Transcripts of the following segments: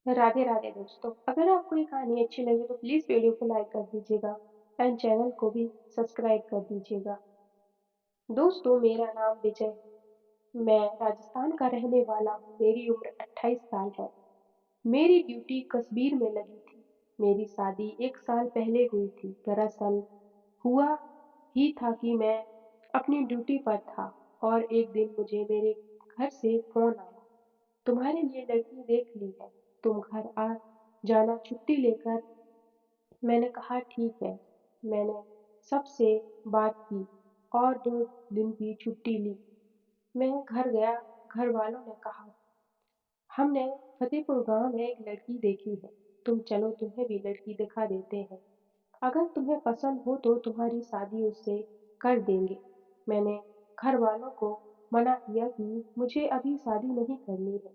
राधे राधे दोस्तों। अगर आपको ये कहानी अच्छी लगे तो प्लीज वीडियो को लाइक कर दीजिएगा एंड चैनल को भी सब्सक्राइब कर दीजिएगा। दोस्तों, मेरा नाम विजय है। मैं राजस्थान का रहने वाला हूँ। मेरी उम्र 28 साल है। मेरी ड्यूटी कश्मीर में लगी थी। मेरी शादी 1 साल पहले हुई थी। दरअसल हुआ ही था कि मैं अपनी ड्यूटी पर था और एक दिन मुझे मेरे घर से फोन आया, तुम्हारे लिए लड़की देख ली है, तुम घर आ जाना छुट्टी लेकर। मैंने कहा ठीक है। मैंने सबसे बात की और 2 दिन की छुट्टी ली। मैं घर गया। घर वालों ने कहा, हमने फतेहपुर गांव में एक लड़की देखी है, तुम चलो तुम्हें भी लड़की दिखा देते हैं। अगर तुम्हें पसंद हो तो तुम्हारी शादी उससे कर देंगे। मैंने घर वालों को मना किया कि मुझे अभी शादी नहीं करनी है।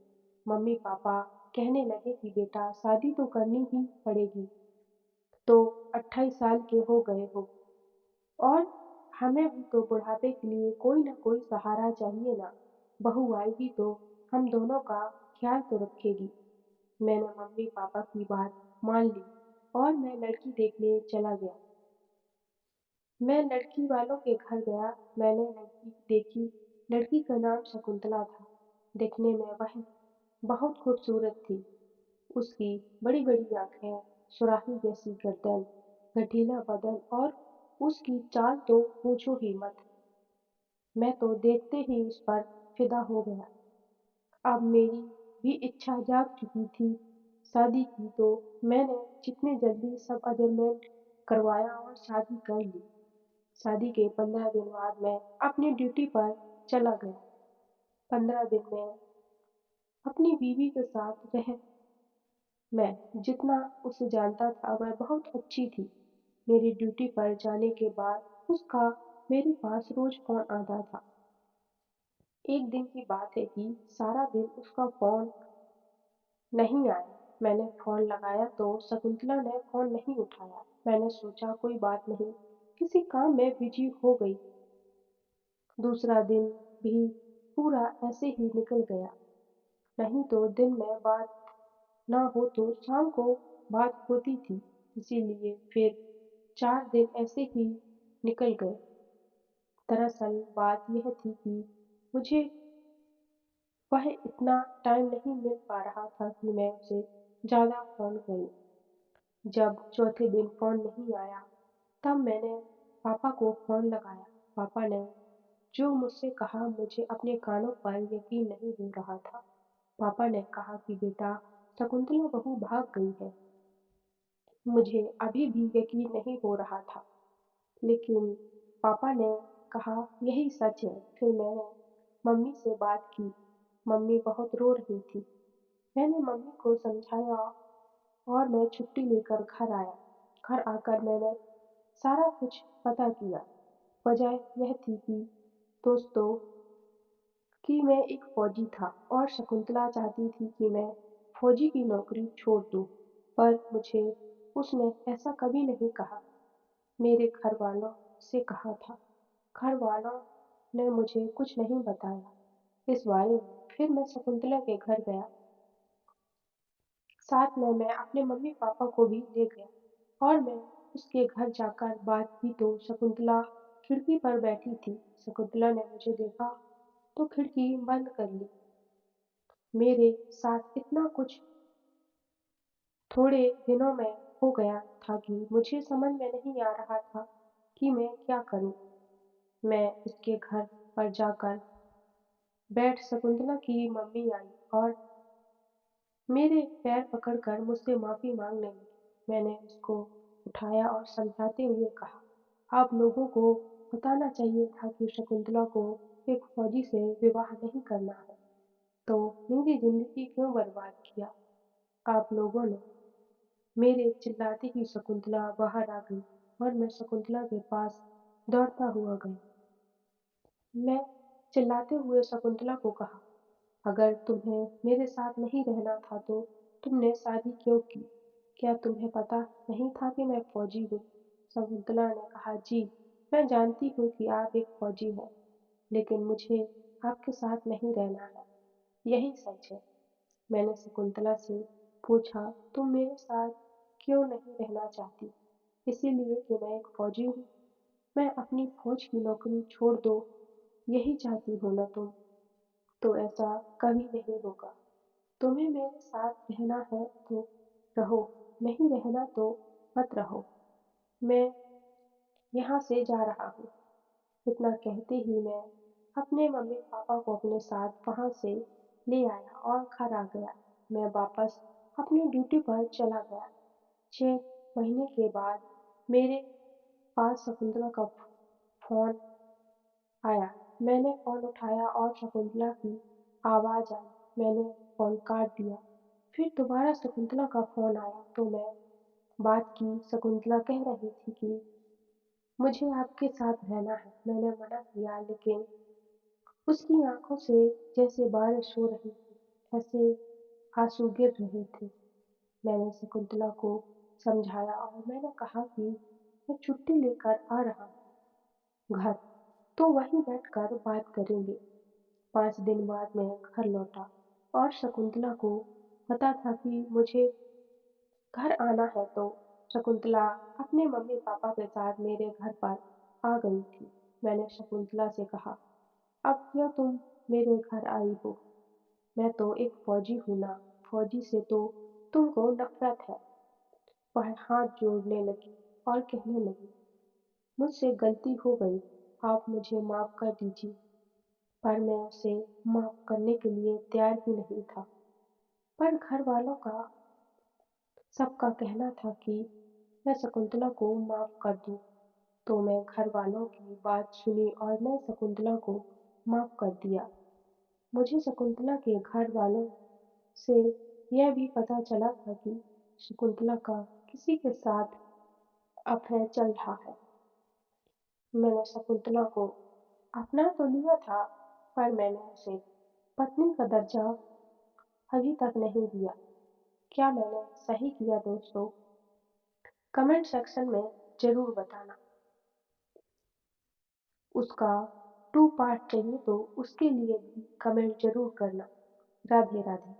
मम्मी पापा कहने लगे कि बेटा शादी तो करनी ही पड़ेगी, तो 28 साल के हो गए हो और हमें भी तो बुढ़ापे के लिए कोई ना कोई सहारा चाहिए ना। बहू आएगी तो हम दोनों का ख्याल तो रखेगी। मैंने मम्मी पापा की बात मान ली और मैं लड़की देखने चला गया। मैं लड़की वालों के घर गया। मैंने लड़की देखी। लड़की का नाम शकुंतला था। दिखने में वह बहुत खूबसूरत थी। उसकी बड़ी-बड़ी आँखें, सुराही जैसी गर्दन, गठीला बदन और उसकी चाल तो पूछो ही मत। मैं तो देखते ही उस पर फिदा हो गया। अब मेरी भी इच्छा जाग चुकी थी शादी की, तो मैंने जितने जल्दी सब अरेंजमेंट करवाया और शादी कर ली। शादी के 15 दिन बाद मैं अपनी ड्यूटी पर चला गया। 15 दिन में अपनी बीवी के साथ रह मैं जितना उसे जानता था वह बहुत अच्छी थी। मेरी ड्यूटी पर जाने के बाद उसका मेरे पास रोज फ़ोन आता था। एक दिन की बात है कि सारा दिन उसका फ़ोन नहीं आया। मैंने फ़ोन लगाया तो शकुंतला ने फ़ोन नहीं उठाया। मैंने सोचा कोई बात नहीं, किसी काम में बिज़ी हो गई। दूसरा दिन भी पूरा ऐसे ही निकल गया। नहीं तो दिन में बात ना हो तो शाम को बात होती थी। इसीलिए फिर 4 दिन ऐसे ही निकल गए। दरअसल बात यह थी कि मुझे वह इतना टाइम नहीं मिल पा रहा था कि मैं उसे ज़्यादा फ़ोन करूँ। जब चौथे दिन फ़ोन नहीं आया, तब मैंने पापा को फ़ोन लगाया। पापा ने जो मुझसे कहा मुझे अपने कानों पर यकीन नहीं हो रहा था। पापा ने कहा कि बेटा, शकुंतला बहू भाग गई है। मुझे अभी भी यकीन नहीं हो रहा था, लेकिन पापा ने कहा यही सच है। फिर मैंने मम्मी से बात की। मम्मी बहुत रो रही थी। मैंने मम्मी को समझाया और मैं छुट्टी लेकर घर आया। घर आकर मैंने सारा कुछ पता किया। वजह यह थी कि दोस्तों कि मैं एक फौजी था और शकुंतला चाहती थी कि मैं फौजी की नौकरी छोड़ दूं, पर मुझे उसने ऐसा कभी नहीं कहा। मेरे घर वालों से कहा था। घर वालों ने मुझे कुछ नहीं बताया इस बारे में। फिर मैं शकुंतला के घर गया। साथ में मैं अपने मम्मी-पापा को भी ले गया और मैं उसके घर जाकर बात की तो शकुंतला खिड़की पर बैठी थी। शकुंतला ने मुझे देखा तो खिड़की बंद कर ली। मेरे साथ इतना कुछ थोड़े दिनों में हो गया था कि मुझे समझ में नहीं आ रहा था कि मैं क्या करूं। मैं उसके घर पर जाकर बैठ शकुंतला की मम्मी आई और मेरे पैर पकड़कर मुझसे माफ़ी माँगने लगी। मैंने उसको उठाया और समझाते हुए कहा, आप लोगों को बताना चाहिए था कि शकुंतला को एक फौजी से विवाह नहीं करना है, तो मेरी ज़िंदगी क्यों बर्बाद किया? आप लोगों ने। मेरे चिल्लाते ही शकुंतला बाहर आ गई और मैं शकुंतला के पास दौड़ता हुआ गया। मैं चिल्लाते हुए शकुंतला को कहा, अगर तुम्हें मेरे साथ नहीं रहना था तो तुमने शादी क्यों की? क्या तुम्हें पता नहीं था कि मैं फौजी हूँ? शकुंतला ने कहा, जी, मैं जानती हूँ कि आप एक फौजी हैं, लेकिन मुझे आपके साथ नहीं रहना है। यही सच है। मैंने शकुंतला से पूछा, तुम मेरे साथ क्यों नहीं रहना चाहती? इसीलिए कि मैं एक फौजी हूँ। मैं अपनी फौज की नौकरी छोड़ दो, यही चाहती हो ना तुम? तो ऐसा कभी नहीं होगा। तुम्हें मेरे साथ रहना है तो रहो, नहीं रहना तो मत रहो। मैं यहाँ से जा रहा हूँ। इतना कहते ही मैं अपने मम्मी-पापा को अपने साथ वहाँ से ले आया और घर आ गया। मैं वापस अपनी ड्यूटी पर चला गया। 6 महीने के बाद मेरे पास शकुंतला का फ़ोन आया। मैंने फ़ोन उठाया और शकुंतला की आवाज़ आई। मैंने फ़ोन काट दिया। फिर दोबारा शकुंतला का फ़ोन आया तो मैं बात की। शकुंतला कह रही थी कि मुझे आपके साथ रहना है। मैंने मना किया लेकिन उसकी आँखों से जैसे बारिश हो रही थी, ऐसे आँसू गिर रहे थे। मैंने शकुंतला को समझाया और मैंने कहा कि मैं छुट्टी लेकर आ रहा हूँ घर, तो वहीं बैठकर बात करेंगे। 5 दिन बाद मैं घर लौटा और शकुंतला को पता था कि मुझे घर आना है तो शकुंतला अपने मम्मी-पापा के साथ मेरे घर पर आ गई थी। मैंने शकुंतला से कहा, अब क्यों तुम मेरे घर आई हो? मैं तो एक फौजी हूँ ना, फौजी से तो तुमको नफरत है। वह हाथ जोड़ने लगी और कहने लगी, मुझसे गलती हो गई, आप मुझे माफ कर दीजिए। पर मैं उसे माफ करने के लिए तैयार ही नहीं था। पर घर वालों का सबका कहना था कि मैं शकुंतला को माफ कर दूं, तो मैं घर वालों की बात सुनी और मैं शकुंतला को माफ कर दिया। मुझे शकुंतला के घर वालों से यह भी पता चला था कि शकुंतला का किसी के साथ अफेयर चल रहा है। मैंने शकुंतला को अपना तो लिया था, पर मैंने उसे पत्नी का दर्जा अभी तक नहीं दिया। क्या मैंने सही किया दोस्तों? कमेंट सेक्शन में ज़रूर बताना। उसका 2 पार्ट चाहिए तो उसके लिए भी कमेंट ज़रूर करना। राधे राधे।